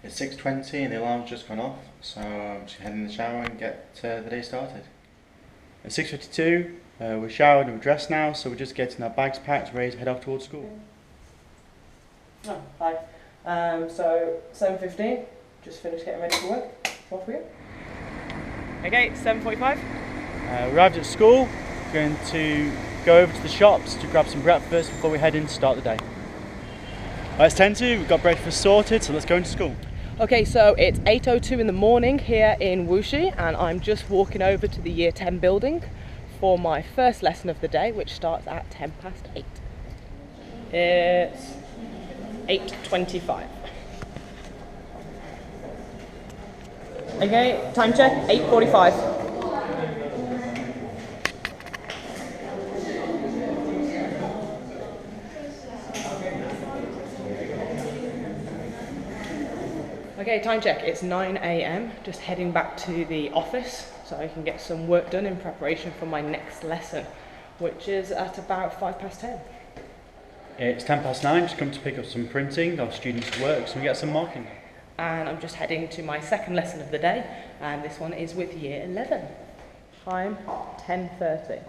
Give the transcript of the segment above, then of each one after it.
It's 6:20 and the alarm's just gone off, so I'm just heading in the shower and get the day started. At 6:52, we're showered and we're dressed now, so we're just getting our bags packed, ready to head off towards school. Oh, hi. So 7:15, just finished getting ready for work. Off we go. Okay, 7:45. We arrived at school, going to go over to the shops to grab some breakfast before we head in to start the day. It's 10:02, we've got breakfast sorted, so let's go into school. Okay, so it's 8:02 in the morning here in Wuxi, and I'm just walking over to the Year 10 building for my first lesson of the day, which starts at 8:10. It's 8:25. Okay, time check, 8:45. Okay, time check, it's 9 AM, just heading back to the office so I can get some work done in preparation for my next lesson, which is at about 10:05. It's 9:10, just come to pick up some printing of students' work so we get some marking. And I'm just heading to my second lesson of the day, and this one is with Year 11. Time 10:30.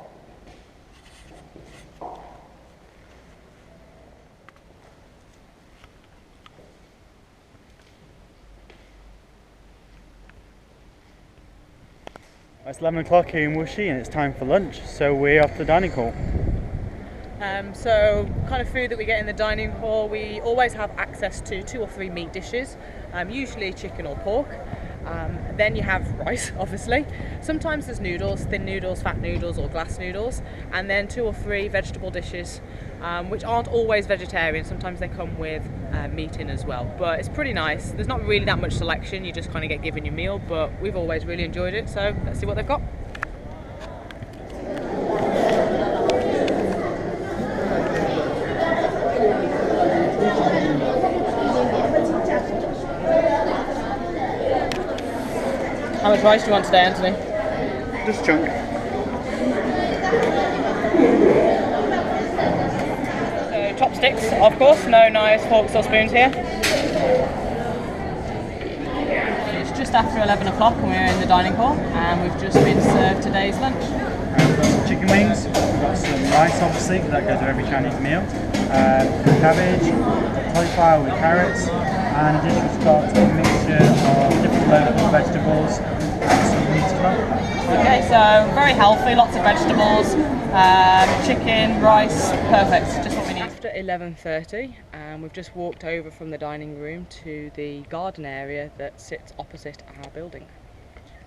It's 11 o'clock here in Wuxi and it's time for lunch, so we're off to the dining hall. So kind of food that we get in the dining hall, we always have access to 2 or 3 meat dishes, usually chicken or pork. Then you have rice, obviously. Sometimes there's noodles, thin noodles, fat noodles or glass noodles, and then 2 or 3 vegetable dishes, which aren't always vegetarian. Sometimes they come with meat in as well, but it's pretty nice. There's not really that much selection, you just kind of get given your meal, but we've always really enjoyed it, so let's see what they've got. How much rice do you want today, Anthony? Just a chunk. So chopsticks, of course, no knives, forks or spoons here. It's just after 11 o'clock and we're in the dining hall and we've just been served today's lunch. We've got some chicken wings, we've got some rice obviously, that goes with every Chinese meal. Cabbage, cauliflower with carrots, and in addition we've got a mixture of different local vegetables and some meat as well. Okay, so very healthy, lots of vegetables, chicken, rice, perfect, just what we need. After 11:30 and we've just walked over from the dining room to the garden area that sits opposite our building.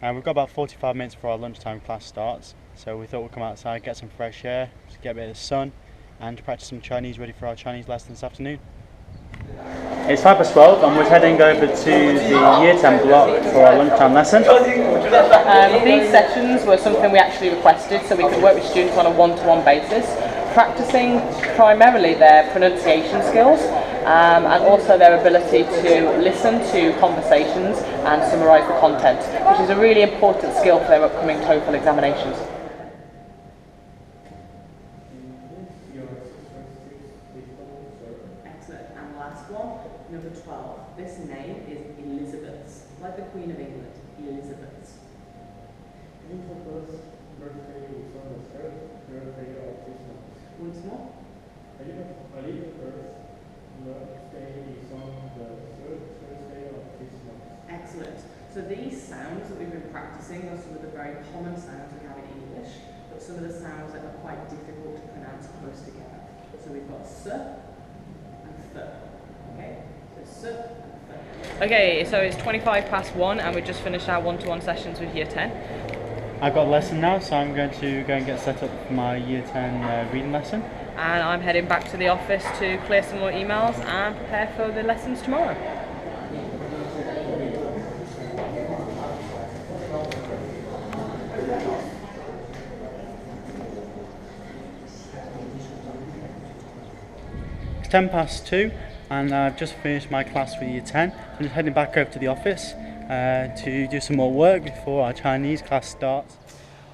We've got about 45 minutes before our lunchtime class starts, so we thought we'd come outside, get some fresh air, just get a bit of the sun, and to practice some Chinese ready for our Chinese lesson this afternoon. It's 12:05 and we're heading over to the Year 10 block for our lunchtime lesson. These sessions were something we actually requested so we could work with students on a one-to-one basis, practicing primarily their pronunciation skills and also their ability to listen to conversations and summarise the content, which is a really important skill for their upcoming TEFL examinations. Excellent. And last one, number 12. This name is Elizabeth's, like the Queen of England, Elizabeth's. Once more. Excellent. So these sounds that we've been practicing are some of the very common sounds we have in English, but some of the sounds that are quite difficult to pronounce close together. So we've got s and th. Okay? So s and th. Okay, so it's 1:25 and we've just finished our one-to-one sessions with Year 10. I've got a lesson now, so I'm going to go and get set up for my Year 10 reading lesson. And I'm heading back to the office to clear some more emails and prepare for the lessons tomorrow. It's 2:10 and I've just finished my class for Year 10. I'm just heading back over to the office to do some more work before our Chinese class starts.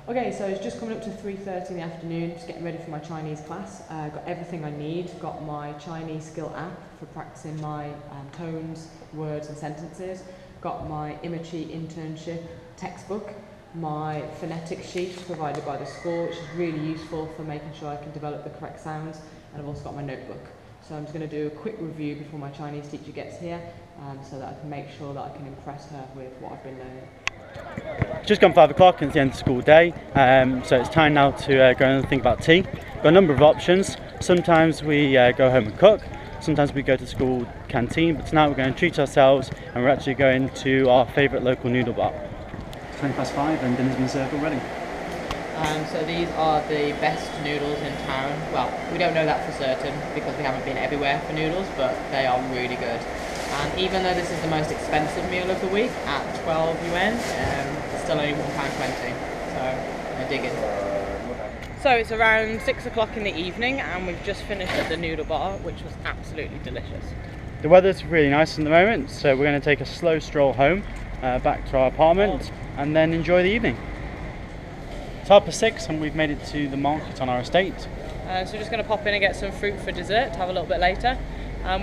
Okay, so it's just coming up to 3:30 in the afternoon, just getting ready for my Chinese class. Got everything I need, got my Chinese skill app for practicing my tones, words and sentences, got my Wuxi internship textbook, my phonetic sheet provided by the school, which is really useful for making sure I can develop the correct sounds, and I've also got my notebook. So I'm just going to do a quick review before my Chinese teacher gets here, so that I can make sure that I can impress her with what I've been learning. Just gone 5 o'clock and it's the end of the school day, so it's time now to go and think about tea. Got a number of options. Sometimes we go home and cook, sometimes we go to the school canteen, but tonight we're going to treat ourselves and we're actually going to our favourite local noodle bar. It's 5:20 and dinner's been served already. So these are the best noodles in town. Well, we don't know that for certain because we haven't been everywhere for noodles, but they are really good. And even though this is the most expensive meal of the week at 12 yuan, it's still only £1.20, so I dig in. So it's around 6 o'clock in the evening and we've just finished at the noodle bar, which was absolutely delicious. The weather's really nice at the moment, so we're going to take a slow stroll home, back to our apartment, and then enjoy the evening. It's 6:30 and we've made it to the market on our estate. So we're just going to pop in and get some fruit for dessert to have a little bit later.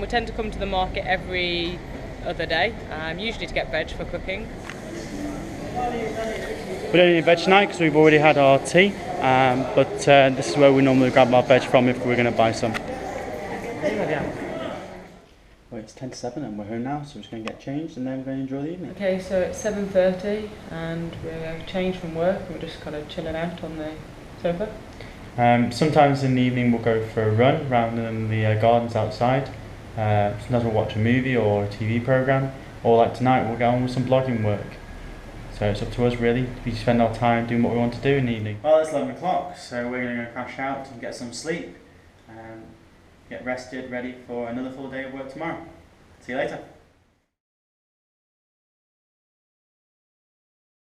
We tend to come to the market every other day, usually to get veg for cooking. We don't need veg tonight because we've already had our tea, but this is where we normally grab our veg from if we're going to buy some. Well, it's 10:07 and we're home now, so we're just going to get changed and then we're going to enjoy the evening. Okay, so it's 7:30 and we're changed from work. We're just kind of chilling out on the sofa. Sometimes in the evening we'll go for a run around in the gardens outside. Sometimes we'll watch a movie or a TV programme, or like tonight we'll get on with some blogging work. So it's up to us really. We spend our time doing what we want to do in the evening. Well, it's 11 o'clock, so we're going to go crash out and get some sleep. Get rested, ready for another full day of work tomorrow. See you later.